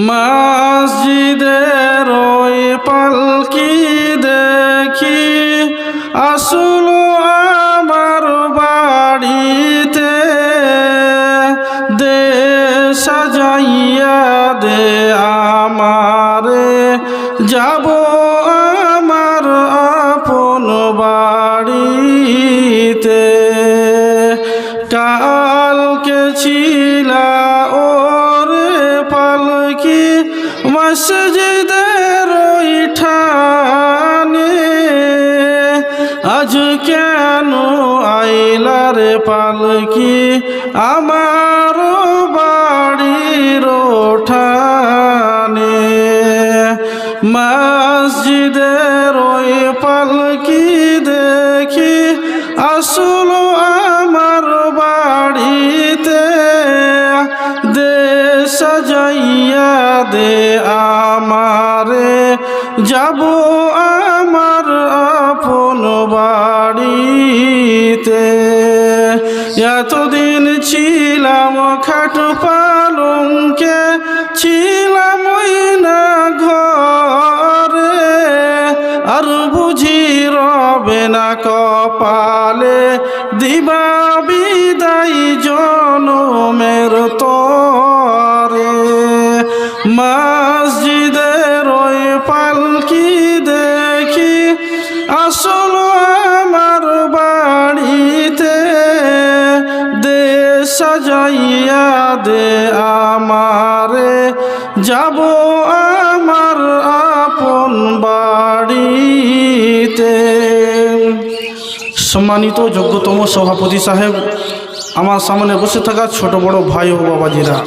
মসজিদের ওই পালকি দেখি আসলো আমার বাড়িতে, দে সাজাইয়া দে আমারে, যাব আমার আপন বাড়িতে। কালকে ছিলা ওরে পালকি মসজিদের ওইঠানে, আজ কেন আইলার পালকি আমার বাড়ির ওঠানে। মসজিদের ওই পালকি দেখি আসলো আমার বাড়িতে, দে সাজাইয়া দে আমারে, যাব আমার আপন বাড়িতে। এতদিন ছিলাম খাট পালঙ্কে, ছিলাম ওই না ঘরে, আর বুঝি রবে না কপালে, দিবা বিদায় জনমের তরে। মসজিদের ওই পালকি দেখি আসলো আমার বাড়িতে, দে সাজাইয়া দে আমারে, যাব আমার আপন বাড়িতে। সম্মানিত যোগ্যতম সভাপতি সাহেব, আমার সামনে বসে থাকা ছোট বড় ভাই ও বাবাজিরা,